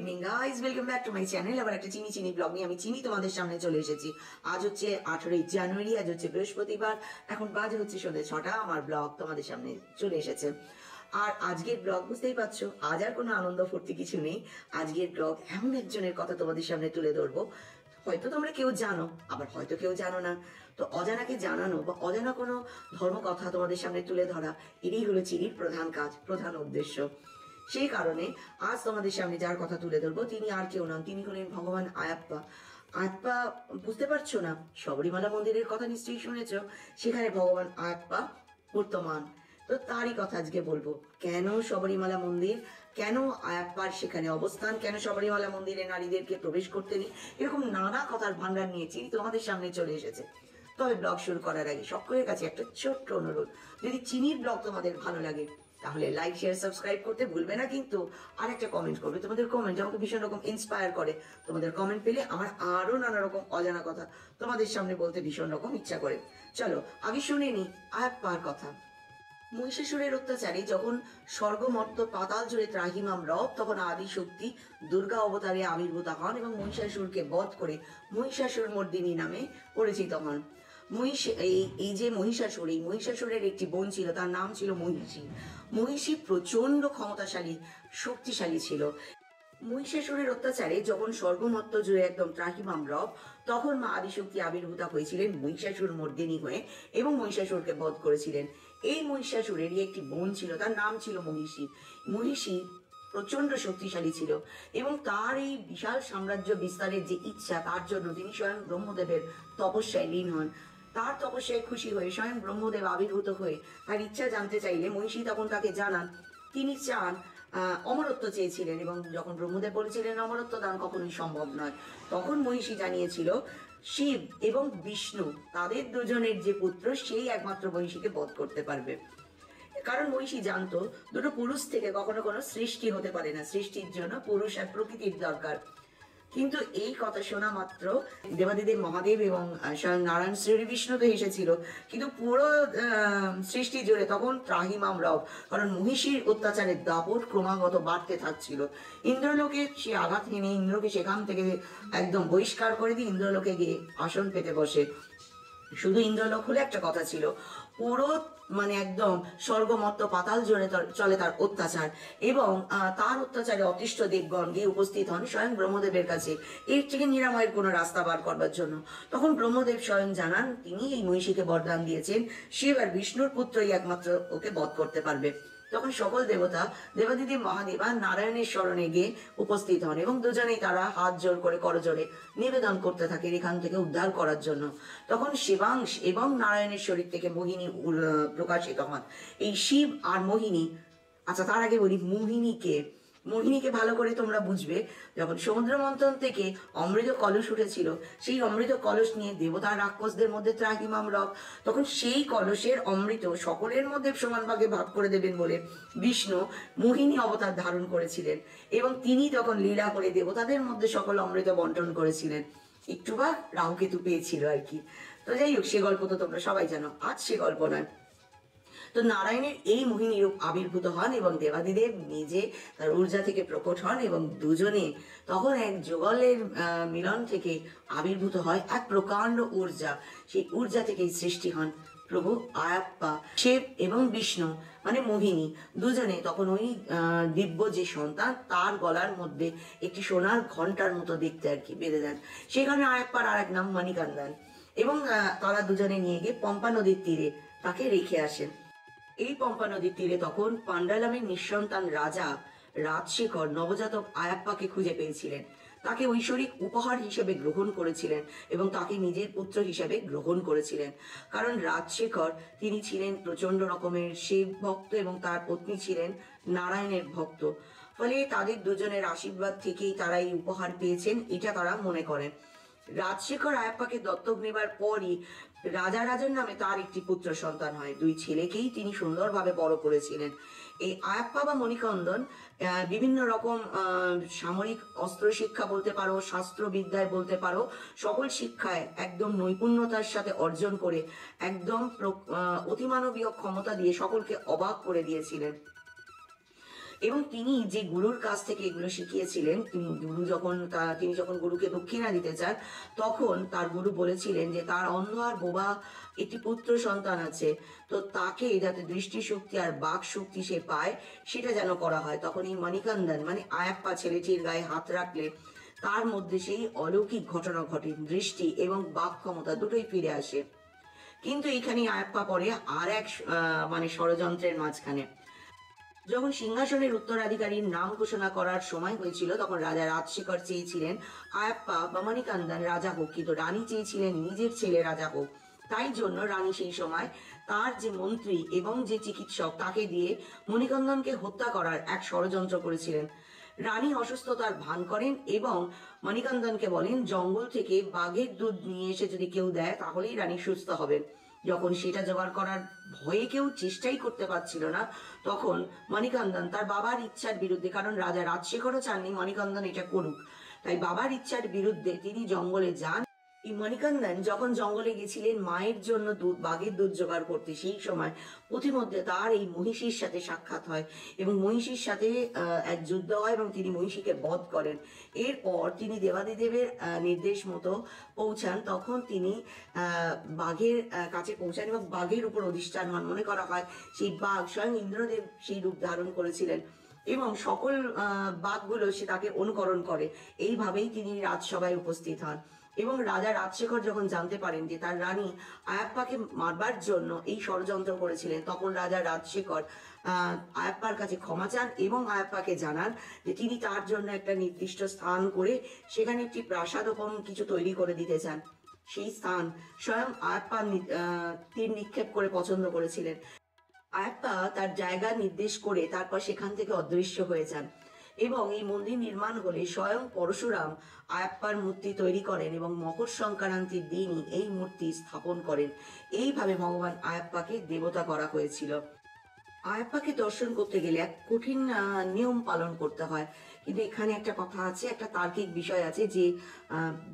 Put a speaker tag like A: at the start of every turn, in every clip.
A: Evening guys, welcome back to my channel. আবার একটা চিনি চিনি ব্লগ নিয়ে আমি চিনি তোমাদের সামনে চলে এসেছি। আজ হচ্ছে 18ই জানুয়ারি, আজ হচ্ছে বৃহস্পতিবার। এখন বাজে হচ্ছে সন্ধ্যে 6টা। আমার ব্লগ তোমাদের সামনে চলে এসেছে। আর আজকের ব্লগ বুঝতেই পারছো, আজ আর কোনো আনন্দ ফুর্তি কিছু নেই। আজকের ব্লগ এমন একজনের কথা তোমাদের সামনে তুলে ধরবো, হয়তো তোমরা কেউ জানো, আবার হয়তো কেউ জানো না। তো অজানাকে জানানো বা অজানা কোনো ধর্ম কথা তোমাদের সামনে তুলে ধরা, এটাই হলো চিনির প্রধান কাজ, প্রধান উদ্দেশ্য। সেই কারণে আজ তোমাদের সামনে যার কথা তুলে ধরবো তিনি আর কেউ নন, তিনি হলেন ভগবান আয়াপ্পা। আয়াপ্পা বুঝতে পারছো না? শবরীমালা মন্দিরের কথা নিশ্চয়ই শুনেছ, সেখানে ভগবান আয়াপ্পা বর্তমান। তো তারই কথা আজকে বলবো। কেন শবরীমালা মন্দির, কেন আয়াপ্পার সেখানে অবস্থান, কেন শবরীমালা মন্দিরে নারীদেরকে প্রবেশ করতে নেই, এরকম নানা কথার ভান্ডার নিয়েছি তোমাদের সামনে চলে এসেছে। তবে ব্লগ শুরু করার আগে সকলের কাছে একটা ছোট্ট অনুরোধ, যদি চিনির ব্লগ তোমাদের ভালো লাগে তাহলে লাইক শেয়ার সাবস্ক্রাইব করতে ভুলবে না কিন্তু। আর একটা কমেন্ট করবে, তোমাদের কমেন্ট আমাকে ভীষণ রকম ইন্সপায়ার করে। তোমাদের কমেন্ট পেলে আমার আরো নানা রকম অজানা কথা তোমাদের সামনে বলতে ভীষণ রকম ইচ্ছা করে। চলো আগে শুনে নি আয়াপ্পার কথা। মহিষাসুরের অত্যাচারে যখন স্বর্গ মর্ত পাতাল জুড়ে ত্রাহিমাম রব, তখন আদি শক্তি দুর্গা অবতারে আবির্ভূত হন এবং মহিষাসুরকে বধ করে মহিষাসুর মর্দিনী নামে পরিচিত হন। এই যে মহিষাসুর, এই মহিষাসুরের একটি বোন ছিল, তার নাম ছিল মহিষী। মহিষী প্রচন্ড ক্ষমতাশালী, শক্তিশালী ছিল। মহিষাসুরের অত্যাচারে যখন স্বর্গমত্ত জুড়ে একদম ত্রাহিমাম রব, তখন মা আদিশক্তি আবির্ভূতা হয়েছিলেন মহিষাসুর মর্দিনী হয়ে এবং মহিষাসুরকে বধ করেছিলেন। এই মহিষাসুরেরই একটি বোন ছিল, তার নাম ছিল মহিষী। মহিষী প্রচন্ড শক্তিশালী ছিল এবং তার এই বিশাল সাম্রাজ্য বিস্তারের যে ইচ্ছা, তার জন্য তিনি স্বয়ং ব্রহ্মদেবের তপস্যায় লীন হন। তার তপস্যায় খুশি হয়ে স্বয়ং ব্রহ্মদেব আবির্ভূত হয়ে তার ইচ্ছা জানতে চাইলে মহিষী তখন তাকে জানান তিনি চান অমরত্ব চেয়েছিলেন, এবং যখন ব্রহ্মদেব বলেছিলেন অমরত্ব দান কখনোই সম্ভব নয়, তখন মহিষী জানিয়েছিল শিব এবং বিষ্ণু তাদের দুজনের যে পুত্র, সেই একমাত্র মহিষীকে বধ করতে পারবে। কারণ মহিষী জানতো দুটো পুরুষ থেকে কখনো কোনো সৃষ্টি হতে পারে না, সৃষ্টির জন্য পুরুষ আর প্রকৃতির দরকার। কিন্তু এই কথা শোনা মাত্র দেবাদিদেব মহাদেব এবং স্বয়ং নারায়ণ শ্রী বিষ্ণু তো এসেছিল, কিন্তু পুরো সৃষ্টি জুড়ে তখন ত্রাহিমাম রব, কারণ মহিষীর অত্যাচারের দাপট ক্রমাগত বাড়তে থাকছিল। ইন্দ্রলোকে সে আঘাত হেনে ইন্দ্রকে সেখান থেকে একদম বহিষ্কার করে দিয়ে ইন্দ্রলোকে গিয়ে আসন পেতে বসে। শুধু ইন্দ্রলোক হলে একটা কথা ছিল, পুরো মানে একদম স্বর্গমত্ত পাতাল জুড়ে চলে তার অত্যাচার, এবং তার অত্যাচারে অতিষ্ঠ দেবগণ গিয়ে উপস্থিত হন স্বয়ং ব্রহ্মদেবের কাছে এর থেকে নিরাময়ের কোনো রাস্তা বার করবার জন্য। তখন ব্রহ্মদেব স্বয়ং জানান তিনি এই মহিষীকে বরদান দিয়েছেন, শিব আর বিষ্ণুর পুত্রই একমাত্র ওকে বধ করতে পারবে। তখন সকল দেবতা দেবাদিদেব মহাদেবা নারায়ণের শরণে গিয়ে উপস্থিত হন এবং দুজনেই তারা হাত জোর করে করজোড়ে নিবেদন করতে থাকে এখান থেকে উদ্ধার করার জন্য। তখন শিবাংশ এবং নারায়ণের শরীর থেকে মোহিনী প্রকাশিত হন। এই শিব আর মোহিনী, আচ্ছা তার আগে বলি মোহিনীকে ভালো করে তোমরা বুঝবে। যখন সমুদ্র মন্থন থেকে অমৃত কলস উঠেছিল, সেই অমৃত কলস নিয়ে দেবতা রাক্ষসদের মধ্যে ত্রাহিমাম রব, তখন সেই কলসের অমৃত সকলের মধ্যে সমান ভাগে ভাগ করে দেবেন বলে বিষ্ণু মোহিনী অবতার ধারণ করেছিলেন, এবং তিনি তখন লীলা করে দেবতাদের মধ্যে সকল অমৃত বন্টন করেছিলেন। একটু বা রাহুকেতু পেয়েছিল আর কি। তো যাই হোক, সে গল্প তো তোমরা সবাই জানো, আজ সে গল্প নয়। তো নারায়ণের এই মোহিনী রূপ আবির্ভূত হন এবং দেবাদিদেব নিজে তার ঊর্জা থেকে প্রকট হন, এবং দুজনে তখন এক যুগলের মিলন থেকে আবির্ভূত হয় এক প্রকাণ্ড ঊর্জা। সেই ঊর্জা থেকেই সৃষ্টি হন প্রভু আয়াপ্পা। শিব এবং বিষ্ণু মানে মোহিনী দুজনে তখন ওই দিব্য যে সন্তান, তার গলার মধ্যে একটি সোনার ঘন্টার মতো দেখতে আর কি বেঁধে দেন। সেখানে আয়াপ্পার আর এক নাম মানিকান্দান, এবং তারা দুজনে নিয়ে গিয়ে পম্পা নদীর তীরে তাকে রেখে আসেন। এই পম্পা নদীর তীরে তখন পাণ্ডালামের নিঃসন্তান রাজা রাজশেখর নবজাতক আয়াপ্পাকে খুঁজে পেয়েছিলেন, তাকে ঐশ্বরিক উপহার হিসেবে গ্রহণ করেছিলেন এবং তাকে নিজের পুত্র হিসেবে গ্রহণ করেছিলেন। কারণ রাজশেখর তিনি ছিলেন প্রচন্ড রকমের শিব ভক্ত এবং তার পত্নী ছিলেন নারায়ণের ভক্ত, ফলে তাদের দুজনের আশীর্বাদ থেকেই তারা এই উপহার পেয়েছেন, এটা তারা মনে করেন। রাজশেখর আয়াপ্পাকে দত্তক নেবার পরই রাজার নামে তার একটি পুত্র সন্তান হয়। দুই ছেলেকেই তিনি সুন্দরভাবে বড় করেছিলেন। এই আয়াপ্পা বা মণিকন্দন বিভিন্ন রকম সামরিক অস্ত্র শিক্ষা বলতে পারো, শাস্ত্রবিদ্যায় বলতে পারো, সকল শিক্ষায় একদম নৈপুণ্যতার সাথে অর্জন করে একদম অতিমানবীয় ক্ষমতা দিয়ে সকলকে অবাক করে দিয়েছিলেন। এবং তিনি যে গুরুর কাছ থেকে এগুলো শিখিয়েছিলেন, তিনি যখন গুরুকে দক্ষিণা দিতে চান, তখন তার গুরু বলেছিলেন যে তার অন্ধ আর বোবা একটি পুত্র সন্তান আছে, তো তাকে যাতে দৃষ্টিশক্তি আর বাক শক্তি সে পায় সেটা যেন করা হয়। তখন এই মণিকান্দন মানে আয়াপ্পা ছেলেটির গায়ে হাত রাখলে তার মধ্যে সেই অলৌকিক ঘটনা ঘটে, দৃষ্টি এবং বাক ক্ষমতা দুটোই ফিরে আসে। কিন্তু এখানে আয়াপ্পা পড়ে আর এক মানে ষড়যন্ত্রের মাঝখানে। যখন সিংহাসনের উত্তরাধিকারীর নাম ঘোষণা করার সময় হয়েছিল, তখন রাজা রাজশেখর চেয়েছিলেন আয়াপ্পা বা মণিকান্দন রাজা হোক, কিন্তু রানী চেয়েছিলেন নিজের ছেলে রাজা হোক। তাই জন্য রানী সেই সময় তার যে মন্ত্রী এবং যে চিকিৎসক তাকে দিয়ে মণিকান্দনকে হত্যা করার এক ষড়যন্ত্র করেছিলেন। রানী অসুস্থতার ভান করেন এবং মণিকান্দনকে বলেন জঙ্গল থেকে বাঘের দুধ নিয়ে এসে যদি কেউ দেয় তাহলেই রানী সুস্থ হবেন। যখন সেটা জোগাড় করার ভয়ে কেউ চেষ্টাই করতে পারছিল না, তখন মণিকান্দন তার বাবার ইচ্ছার বিরুদ্ধে, কারণ রাজা রাজশেখরও চাননি মণিকান্দন এটা করুক, তাই বাবার ইচ্ছার বিরুদ্ধে তিনি জঙ্গলে যান। এই মণিকান্দন যখন জঙ্গলে গেছিলেন মায়ের জন্য বাঘের দুধ জোগাড় করতে, সেই সময় পথিমধ্যে তার এই মহিষীর সাথে সাক্ষাৎ হয় এবং মহিষীর সাথে এক যুদ্ধ হয় এবং তিনি মহিষীকে বধ করেন। এরপর তিনি দেবাদিদেবের নির্দেশ মতো পৌঁছান, তখন তিনি বাঘের কাছে পৌঁছান এবং বাঘের উপর অধিষ্ঠান হন। মনে করা হয় সেই বাঘ স্বয়ং ইন্দ্রদেব সেই রূপ ধারণ করেছিলেন এবং সকল বাঘগুলো সে তাকে অনুকরণ করে। এইভাবেই তিনি রাজসভায় উপস্থিত হন এবং রাজা রাজশেখর যখন জানতে পারেন যে তার রানী আয়াপ্পাকে মারবার জন্য এই ষড়যন্ত্র করেছিলেন, তখন রাজা রাজশেখর আয়াপ্পার কাছে ক্ষমা চান এবং আয়াপ্পাকে জানান যে তিনি তার জন্য একটা নির্দিষ্ট স্থান করে সেখানে একটি প্রাসাদোপম কিছু তৈরি করে দিতে চান। সেই স্থান স্বয়ং আয়াপ্পা তীর নিক্ষেপ করে পছন্দ করেছিলেন। আয়াপ্পা তার জায়গা নির্দেশ করে তারপর সেখান থেকে অদৃশ্য হয়ে যান এবং এই মন্দির নির্মাণ হলে স্বয়ং পরশুরাম আয়াপ্পার মূর্তি তৈরি করেন এবং মকর সংক্রান্তির দিনই এই মূর্তি স্থাপন করেন। এইভাবে ভগবান আয়াপ্পাকে দেবতা করা হয়েছিল। আয়াপ্পাকে দর্শন করতে গেলে এক কঠিন নিয়ম পালন করতে হয়, কিন্তু এখানে একটা কথা আছে, একটা তার্কিক বিষয় আছে যে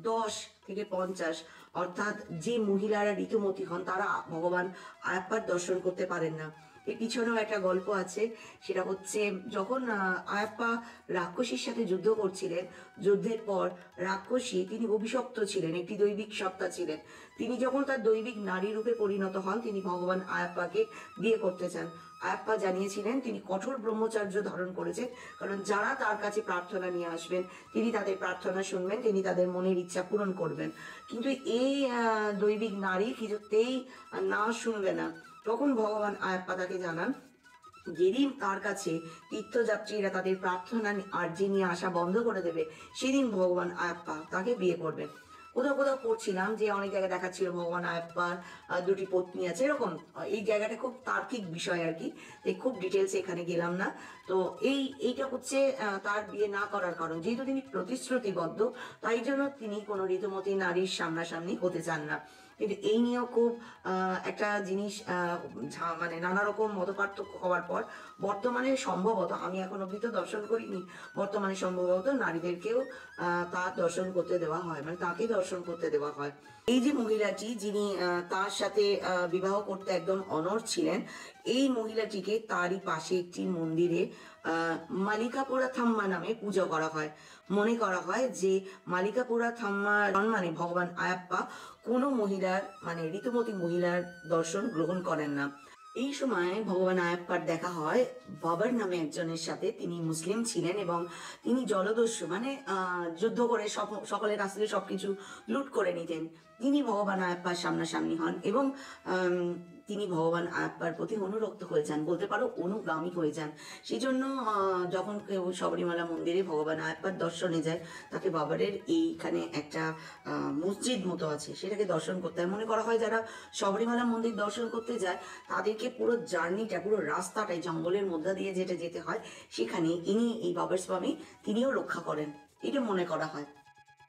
A: 10 থেকে 50 অর্থাৎ যে মহিলারা ঋতুমতী হন তারা ভগবান আয়াপ্পার দর্শন করতে পারেন না। এর পিছনেও একটা গল্প আছে, সেটা হচ্ছে যখন আয়াপ্পা রাক্ষসীর সাথে যুদ্ধ করছিলেন, যুদ্ধের পর রাক্ষসী তিনি অভিশপ্ত ছিলেন, একটি দৈবিক সত্তা ছিলেন। তিনি যখন তার দৈবিক নারী রূপে পরিণত হন, তিনি ভগবান আয়াপ্পাকে বিয়ে করতে চান। আয়াপ্পা জানিয়েছিলেন তিনি কঠোর ব্রহ্মচর্য ধারণ করেছেন, কারণ যারা তার কাছে প্রার্থনা নিয়ে আসবেন তিনি তাদের প্রার্থনা শুনবেন, তিনি তাদের মনের ইচ্ছা পূরণ করবেন। কিন্তু এই দৈবিক নারী কিছুতেই না শুনবে না। তখন ভগবান আয়াপ্পা তাকে জানান যেদিন তার কাছে তীর্থযাত্রীরা তাদের প্রার্থনা আর্জি নিয়ে আসা বন্ধ করে দেবে, সেদিন ভগবান আয়াপ্পা তাকে বিয়ে করবেন। কোথাও কোথাও পড়ছিলাম যে অনেক জায়গায় দেখাচ্ছিল ভগবান আয়াপ্পার 2টি পত্নী আছে, এরকম এই জায়গাটা খুব তার্কিক বিষয় আর কি, খুব ডিটেলসে এখানে গেলাম না। তো এইটা হচ্ছে তার বিয়ে না করার কারণ, যেহেতু তিনি প্রতিশ্রুতিবদ্ধ, তাই জন্য তিনি কোনো ঋতুমতী নারীর সামনাসামনি হতে চান না। কিন্তু এই নিয়েও খুব একটা জিনিস মানে নানা রকম মতপার্থক্য হওয়ার পর বর্তমানে সম্ভবত, আমি এখন অব্দি তো দর্শন করিনি, বর্তমানে সম্ভবত নারীদেরকেও তার দর্শন করতে দেওয়া হয়, মানে তাকে দর্শন করতে দেওয়া হয়। এই যে মহিলাটি যিনি তার সাথে বিবাহ করতে একদম অনড় ছিলেন, এই মহিলাটিকে তারই পাশে একটি মন্দিরে মালিকাপুরা থাম্মা নামে পূজা করা হয়। মনে করা হয় যে মালিকাপুরা থাম্মা মানে ভগবান আয়াপ্পা কোনো মহিলার মানে ঋতুমতী মহিলার দর্শন গ্রহণ করেন না। এই সময় ভগবান আয়াপ্পার দেখা হয় বাবর নামে একজনের সাথে। তিনি মুসলিম ছিলেন এবং তিনি জলদস্যু মানে যুদ্ধ করে সকলের কাছ থেকে সবকিছু লুট করে নিতেন। তিনি ভগবান আয়াপ্পার সামনাসামনি হন এবং তিনি ভগবান আয়াপ্পার প্রতি অনুরক্ত হয়ে যান, বলতে পারো অনুগামী হয়ে যান। সেই জন্য যখন কেউ শবরীমালা মন্দিরে ভগবান আয়াপ্পার দর্শনে যায়, তাকে বাবারের এইখানে একটা মসজিদ মতো আছে, সেটাকে দর্শন করতে হয়। মনে করা হয় যারা শবরীমালা মন্দির দর্শন করতে যায় তাদেরকে পুরো জার্নিটা, পুরো রাস্তাটাই জঙ্গলের মধ্যে দিয়ে যেটা যেতে হয়, সেখানে ইনি এই বাবার স্বামী তিনিও রক্ষা করেন, এটা মনে করা হয়।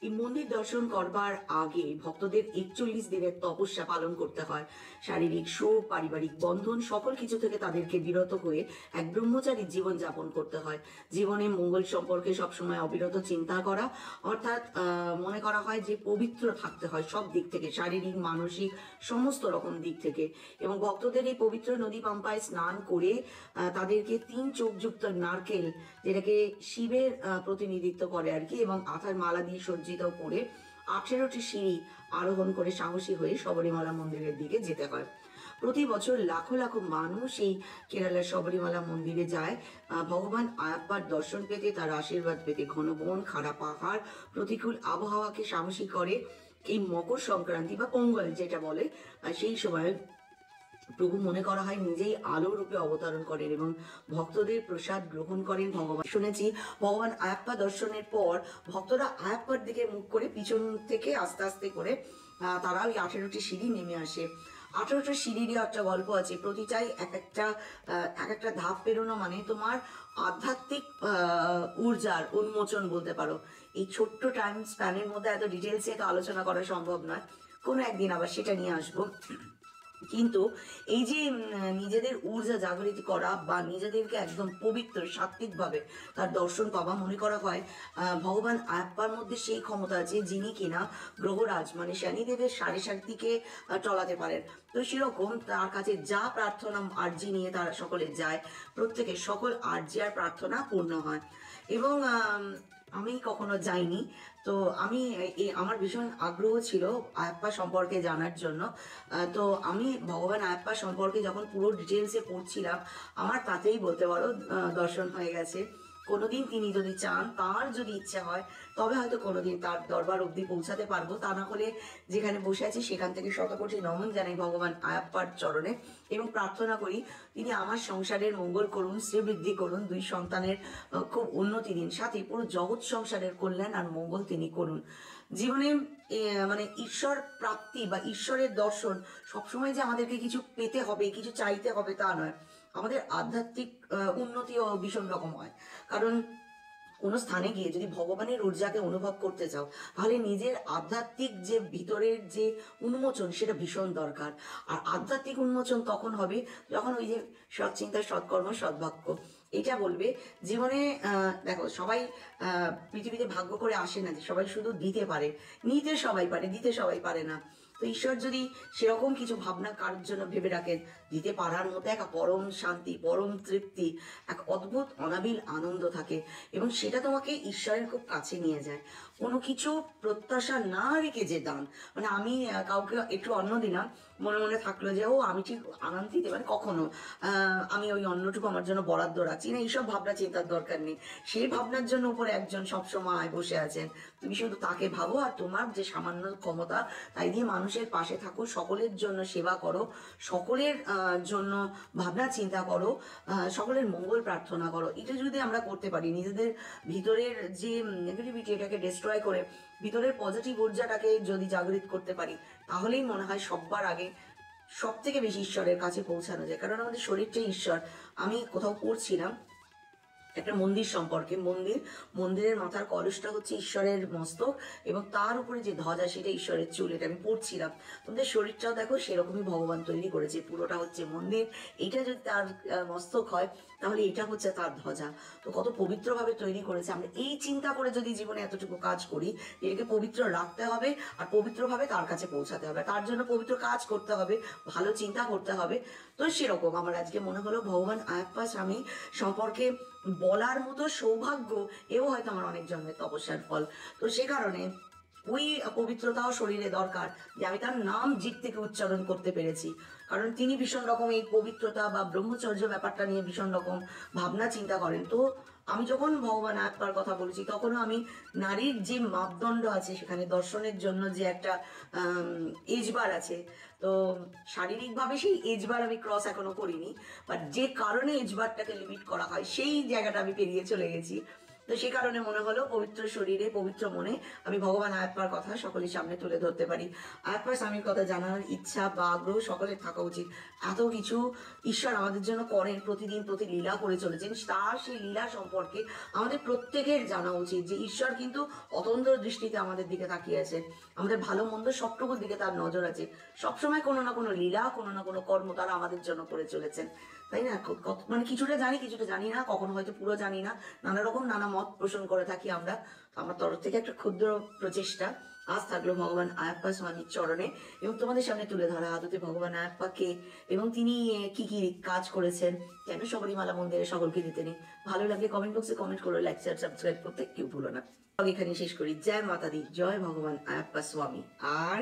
A: এই মন্দির দর্শন করবার আগে ভক্তদের 41 দিনের তপস্যা পালন করতে হয়। শারীরিক সুখ, পারিবারিক বন্ধন সকল কিছু থেকে তাদেরকে বিরত হয়ে এক ব্রহ্মচারী জীবন যাপন করতে হয়। জীবনে মঙ্গল সম্পর্কে সবসময় অবিরত চিন্তা করা, অর্থাৎ মনে করা হয় যে পবিত্র থাকতে হয় সব দিক থেকে, শারীরিক, মানসিক, সমস্ত রকম দিক থেকে। এবং ভক্তদের এই পবিত্র নদী পাম্পায় স্নান করে তাদেরকে 3 চোখযুক্ত নারকেল, যেটাকে শিবের প্রতিনিধিত্ব করে আর কি, এবং আথার মালা দিয়ে সজ্জিত করে 18টি সিঁড়ি আরোহণ করে সাহসী হয়ে শবরীমালা মন্দিরের দিকে যেতে হয়। প্রতি বছর লাখো লাখো মানুষ এই কেরালার শবরীমালা মন্দিরে যায় ভগবান আয়াপ্পার দর্শন পেতে, তার আশীর্বাদ পেতে। ঘন বন, খাড়া পাহাড়, প্রতিকূল আবহাওয়াকে সাহসী করে এই মকর সংক্রান্তি বা পোঙ্গল যেটা বলে, সেই সময় প্রভু মনে করা হয় নিজেই আলো রূপে অবতরণ করেন এবং ভক্তদের প্রসাদ গ্রহণ করেন ভগবান। শুনেছি ভগবান আয়াপ্পা দর্শনের পর ভক্তরা আয়াপ্পার দিকে মুখ করে পিছন থেকে আস্তে আস্তে করে তারা ওই 18টি সিঁড়ি নেমে আসে। 18টা সিঁড়িরই একটা গল্প আছে। প্রতিটাই এক একটা ধাপ পেরোনো মানে তোমার আধ্যাত্মিক ঊর্জার উন্মোচন বলতে পারো। এই ছোট্ট টাইম স্প্যানের মধ্যে এত ডিটেলসে এত আলোচনা করা সম্ভব নয়, কোনো একদিন আবার সেটা নিয়ে আসবো। কিন্তু এই যে নিজেদের ঊর্জা জাগরিত করা বা নিজেদেরকে একদম পবিত্র সাত্বিকভাবে তার দর্শন পাওয়া, মনে করা হয় ভগবান আয়াপ্পার মধ্যে সেই ক্ষমতা আছে যিনি কিনা গ্রহরাজ মানে শনিদেবের সাড়ে সাতিকে টলাতে পারেন। তো সেরকম তার কাছে যা প্রার্থনা আর্জি নিয়ে তারা সকলে যায়, প্রত্যেকের সকল আর্জি আর প্রার্থনা পূর্ণ হয়। এবং আমি কখনো যাইনি, তো আমি আমার ভীষণ আগ্রহ ছিল আয়াপ্পা সম্পর্কে জানার জন্য। তো আমি ভগবান আয়াপ্পা সম্পর্কে যখন পুরো ডিটেলসে পড়ছিলাম, আমার তাতেই বলতে পারো দর্শন হয়ে গেছে। কোনোদিন তিনি যদি চান, তার যদি ইচ্ছা হয়, তবে হয়তো কোনোদিন তার দরবার অবধি পৌঁছাতে পারবো। তা না হলে যেখানে বসে আছি সেখান থেকে শতকোটি নমন জানাই ভগবান আয়াপ্পার চরণে এবং প্রার্থনা করি তিনি আমার সংসারের মঙ্গল করুন, শ্রীবৃদ্ধি করুন, 2 সন্তানের খুব উন্নতি দিন, সাথে পুরো জগৎ সংসারের কল্যাণ আর মঙ্গল তিনি করুন। জীবনে মানে ঈশ্বর প্রাপ্তি বা ঈশ্বরের দর্শন সবসময় যে আমাদেরকে কিছু পেতে হবে, কিছু চাইতে হবে তা নয়। আমাদের আধ্যাত্মিক উন্নতিও ভীষণ রকম হয়। কারণ কোনো স্থানে গিয়ে যদি ভগবানের ঊর্জাকে অনুভব করতে চাও, তাহলে নিজের আধ্যাত্মিক যে ভিতরের যে উন্মোচন সেটা ভীষণ দরকার। আর আধ্যাত্মিক উন্মোচন তখন হবে যখন ওই যে সৎচিন্তা, সৎকর্ম, সদ্বাক্য এটা বলবে। জীবনে দেখো সবাই পৃথিবীতে ভাগ্য করে আসে না যে সবাই শুধু দিতে পারে, নিতে সবাই পারে, দিতে সবাই পারে না। তো ঈশ্বর যদি সেরকম কিছু ভাবনা কারোর জন্য ভেবে রাখেন, দিতে পারার মতো এক পরম শান্তি, পরম তৃপ্তি, এক অদ্ভুত অনাবিল আনন্দ থাকে এবং সেটা তোমাকে ঈশ্বরের খুব কাছে নিয়ে যায়। কোনো কিছু প্রত্যাশা না রেখে যে দান, মানে আমি কাউকে একটু অন্ন দিলাম, মনে মনে থাকলো যে ও আমি ঠিক আনন্দ দিতে পারি, কখনো আমি ওই অন্নটুকু আমার জন্য বরাদ্দ রাখছি না, এইসব ভাবনা চিন্তার দরকার নেই। সেই ভাবনার জন্য উপরে একজন সবসময় বসে আছেন, তুমি শুধু তাকে ভাবো আর তোমার যে সামান্য ক্ষমতা তাই দিয়ে মানুষের পাশে থাকো, সকলের জন্য সেবা করো, সকলের জন্য ভাবনা চিন্তা করো, সকলের মঙ্গল প্রার্থনা করো। এটা যদি আমরা করতে পারি, নিজেদের ভিতরের যে নেগেটিভিটি এটাকে ডিস্ট্রয় করে ভিতরের পজিটিভ ঊর্জাটাকে যদি জাগরিত করতে পারি, তাহলেই মনে হয় সববার আগে সব থেকে বেশি ঈশ্বরের কাছে পৌঁছানো যায়। কারণ আমাদের শরীরটাই ঈশ্বর। আমি কোথাও পড়ছিলাম একটা মন্দির সম্পর্কে, মন্দিরের মাথার কলসটা হচ্ছে ঈশ্বরের মস্তক এবং তার উপরে যে ধ্বজা সেটা ঈশ্বরের চুল। এটা আমি পড়ছিলাম। তোমাদের শরীরটাও দেখো সেরকমই ভগবান তৈরি করেছে, পুরোটা হচ্ছে মন্দির। এটা যদি তার মস্তক হয় তাহলে এটা হচ্ছে তার ধ্বজা। তো কত পবিত্রভাবে তৈরি করেছে। আমরা এই চিন্তা করে যদি জীবনে এতটুকু কাজ করি, এটাকে পবিত্র রাখতে হবে আর পবিত্রভাবে তার কাছে পৌঁছাতে হবে, তার জন্য পবিত্র কাজ করতে হবে, ভালো চিন্তা করতে হবে। তো সেরকম আমার আজকে মনে হলো ভগবান আয়াপ্পা স্বামী সম্পর্কে বলার মতো সৌভাগ্য এও হয়তো আমার অনেক জন্মের তপস্যার ফল। তো সে কারণে ওই পবিত্রতাও শরীরে দরকার যে আমি তার নাম জিভ থেকে উচ্চারণ করতে পেরেছি। কারণ তিনি ভীষণ রকম এই পবিত্রতা বা ব্রহ্মচর্য ব্যাপারটা নিয়ে ভীষণ রকম ভাবনা চিন্তা করেন। তো আমি যখন ভগবান আয়াপ্পার কথা বলছি তখনও আমি নারীর যে মাপদণ্ড আছে সেখানে দর্শনের জন্য যে একটা এজবার আছে, তো শারীরিকভাবে সেই এজবার আমি ক্রস এখনো করিনি, বাট যে কারণে এজবারটাকে লিমিট করা হয় সেই জায়গাটা আমি পেরিয়ে চলে গেছি। তো সেই কারণে মনে হলো পবিত্র শরীরে পবিত্র মনে আমি ভগবান আয়াপ্পার কথা সকলের সামনে তুলে ধরতে পারি। আয়াপ্পা স্বামীর কথা জানার ইচ্ছা বা আগ্রহ সকলের থাকা উচিত। এত কিছু ঈশ্বর আমাদের জন্য করেন, প্রতিদিন প্রতি লীলা করে চলেছেন, তার সেই লীলা সম্পর্কে আমাদের প্রত্যেকের জানা উচিত যে ঈশ্বর কিন্তু অতন্দ্র দৃষ্টিতে আমাদের দিকে তাকিয়ে আছেন, আমাদের ভালো মন্দ সবটুকুর দিকে তার নজর আছে। সবসময় কোনো না কোনো লীলা, কোনো না কোনো কর্ম তারা আমাদের জন্য করে চলেছেন, তাই না? মানে কিছুটা জানি কিছুটা জানি না, কখনো হয়তো পুরো জানি না, নানা রকম নানা মত পোষণ করে থাকি আমরা। আমার তরফ থেকে একটা ক্ষুদ্র প্রচেষ্টা আজ থাকলো ভগবান আয়াপ্পা স্বামীর চরণে, এবং তোমাদের সামনে তুলে ধরা আদতে ভগবান আয়াপ্পাকে এবং তিনি কি কি কাজ করেছেন, কেন শবরীমালা মন্দিরে সকলকে দিতে নেই। ভালো লাগলে কমেন্ট বক্সে কমেন্ট করো, লাইক শেয়ার সাবস্ক্রাইব করতে কেউ ভুলো না। এখানে শেষ করি। জয় মাতা দি, জয় ভগবান আয়াপ্পা স্বামী। আর